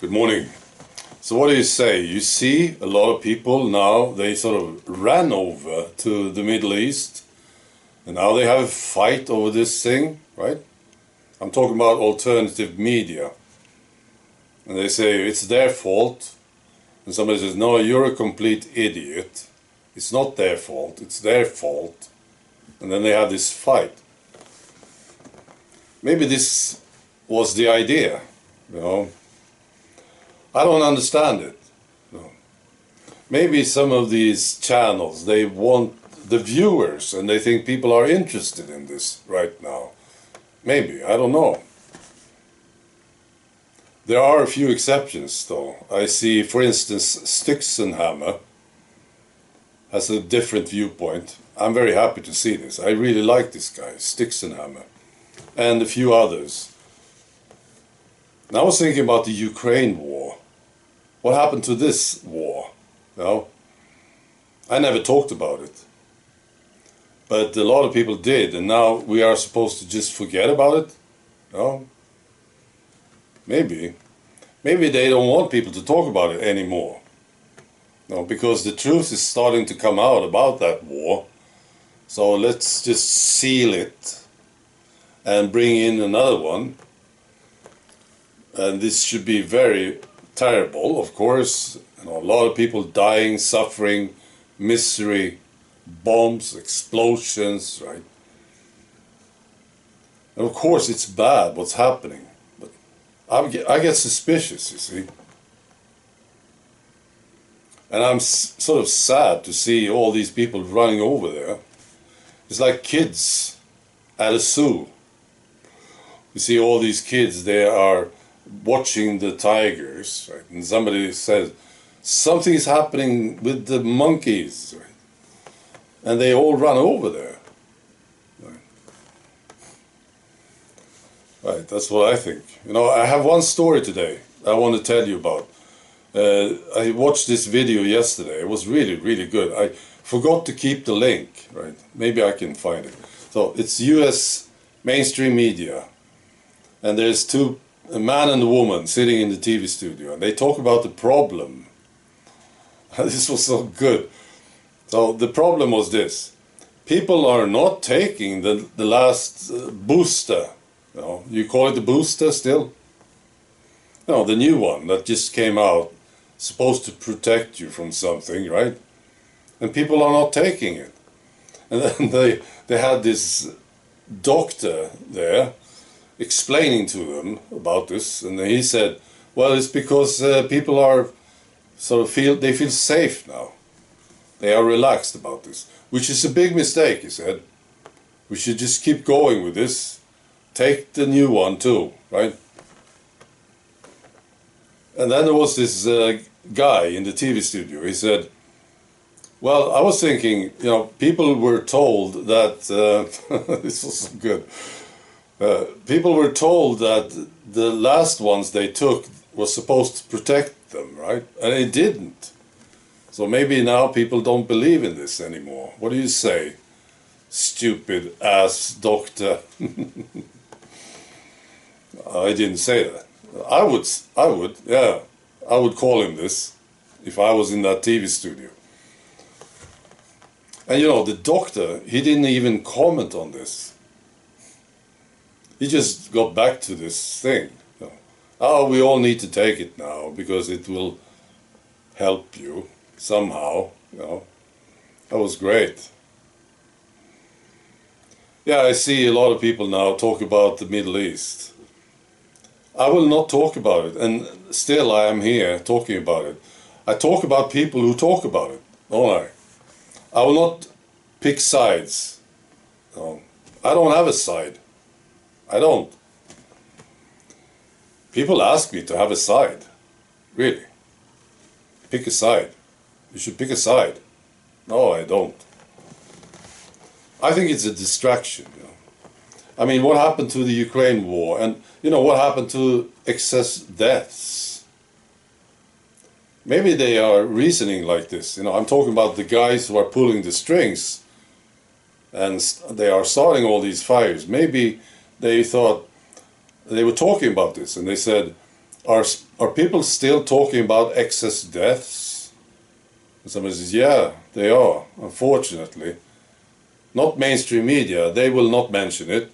Good morning. So what do you say? You see a lot of people now, they sort of ran over to the Middle East and now they have a fight over this thing, right? I'm talking about alternative media. And they say it's their fault. And somebody says, no, you're a complete idiot. It's not their fault, it's their fault. And then they have this fight. Maybe this was the idea, you know. I don't understand it. No. Maybe some of these channels, they want the viewers and they think people are interested in this right now. Maybe, I don't know. There are a few exceptions though. I see, for instance, Sticks and Hammer has a different viewpoint. I'm very happy to see this. I really like this guy, Sticks and Hammer, and a few others. And I was thinking about the Ukraine war. What happened to this war? No, I never talked about it. But a lot of people did, and now we are supposed to just forget about it? No? Maybe. Maybe they don't want people to talk about it anymore. No, because the truth is starting to come out about that war. So let's just seal it and bring in another one. And this should be very terrible, of course. You know, a lot of people dying, suffering, misery, bombs, explosions, right? And of course it's bad what's happening, but I get suspicious, you see. And I'm sort of sad to see all these people running over there. It's like kids at a zoo. You see all these kids, they are watching the tigers, right? And somebody says, something is happening with the monkeys, right? And they all run over there. Right, that's what I think. You know, I have one story today I want to tell you about. I watched this video yesterday. It was really, really good. I forgot to keep the link, right? Maybe I can find it. So it's US mainstream media. And there's a man and a woman sitting in the TV studio. And they talk about the problem. This was so good. So the problem was this. People are not taking the last booster. You know, you call it the booster still? No, the new one that just came out, supposed to protect you from something, right? And people are not taking it. And then they had this doctor there explaining to them about this, and he said, well, it's because people are sort of they feel safe now. They are relaxed about this, which is a big mistake, he said. We should just keep going with this. Take the new one too, right? And then there was this guy in the TV studio. He said, well, I was thinking, you know, people were told that, this was so good. People were told that the last ones they took was supposed to protect them, right? And it didn't. So maybe now people don't believe in this anymore. What do you say, stupid ass doctor? I didn't say that. I would, yeah. I would call him this if I was in that TV studio. And you know, the doctor, he didn't even comment on this. He just got back to this thing. You know, oh, we all need to take it now because it will help you somehow, you know. That was great. Yeah, I see a lot of people now talk about the Middle East. I will not talk about it, and still I am here talking about it. I talk about people who talk about it, don't I? I will not pick sides. No. I don't have a side. I don't. People ask me to have a side. Really. Pick a side. You should pick a side. No, I don't. I think it's a distraction, you know. I mean, what happened to the Ukraine war? And, you know, what happened to excess deaths? Maybe they are reasoning like this. You know, I'm talking about the guys who are pulling the strings and they are starting all these fires. Maybe they thought, they were talking about this and they said, Are people still talking about excess deaths? And somebody says, yeah, they are, unfortunately. Not mainstream media, they will not mention it,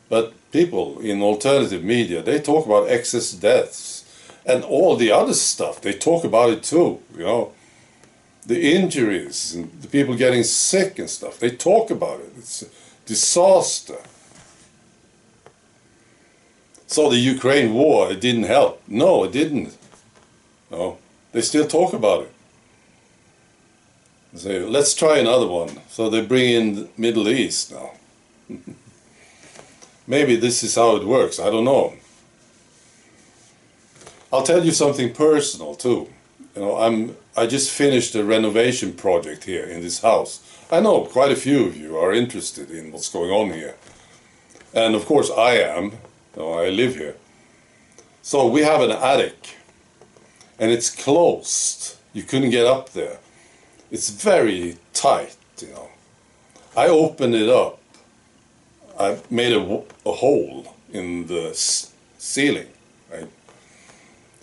but people in alternative media, they talk about excess deaths. And all the other stuff, they talk about it too, you know. The injuries and the people getting sick and stuff, they talk about it. It's a disaster. So the Ukraine war, it didn't help. No, it didn't. No, they still talk about it. They say, let's try another one. So they bring in the Middle East now. Maybe this is how it works, I don't know. I'll tell you something personal too. You know, I just finished a renovation project here in this house. I know quite a few of you are interested in what's going on here. And of course I am. You know, I live here. So we have an attic. And it's closed. You couldn't get up there. It's very tight, you know. I opened it up. I made a hole in the ceiling, right?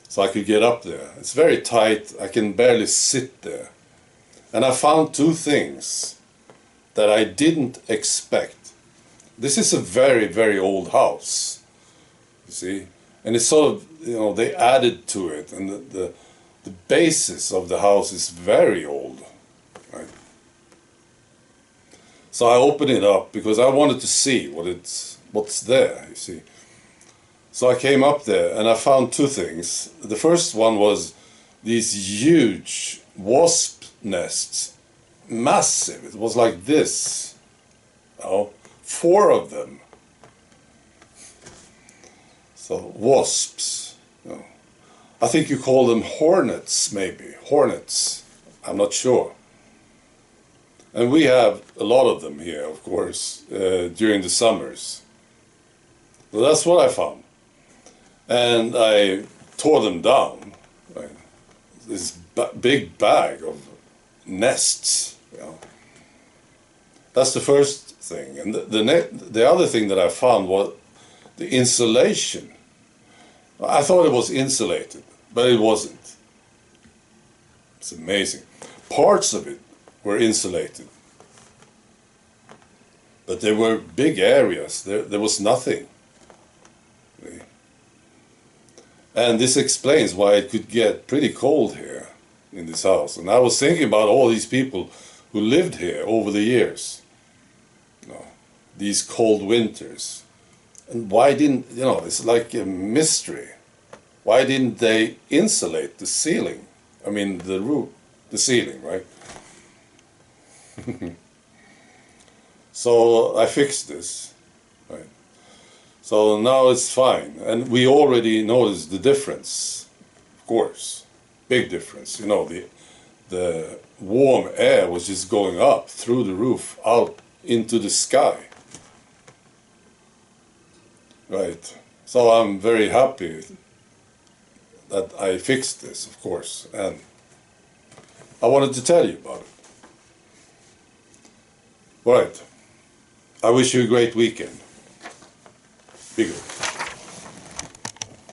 So I could get up there. It's very tight. I can barely sit there. And I found two things that I didn't expect. This is a very, very old house, you see. And it's sort of, you know, they added to it. And the basis of the house is very old, right? So I opened it up because I wanted to see what's there, you see. So I came up there and I found two things. The first one was these huge wasp nests, massive. It was like this, you know, 4 of them. So wasps, you know. I think you call them hornets, maybe. Hornets, I'm not sure. And we have a lot of them here, of course, during the summers. So that's what I found. And I tore them down. Right? This big bag of nests, you know. That's the first thing. And the other thing that I found was the insulation. I thought it was insulated, but it wasn't. It's amazing. Parts of it were insulated. But there were big areas. There was nothing. And this explains why it could get pretty cold here in this house. And I was thinking about all these people who lived here over the years. You know, these cold winters. And why didn't, you know, it's like a mystery. Why didn't they insulate the ceiling? I mean, the roof, the ceiling, right? So I fixed this, right? So now it's fine. And we already noticed the difference, of course. Big difference. You know, the warm air was just going up through the roof, out into the sky. Right. So I'm very happy that I fixed this, of course. And I wanted to tell you about it. All right. I wish you a great weekend. Be good.